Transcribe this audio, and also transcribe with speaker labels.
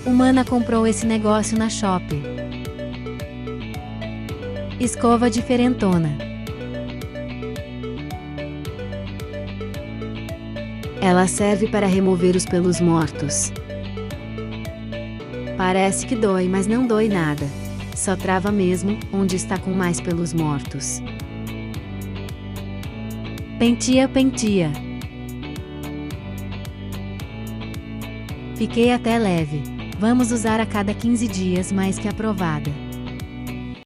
Speaker 1: Humana comprou esse negócio na Shopee. Escova diferentona. Ela serve para remover os pelos mortos. Parece que dói, mas não dói nada. Só trava mesmo onde está com mais pelos mortos. Pentia, pentia. Fiquei até leve. Vamos usar a cada 15 dias, mais que aprovada.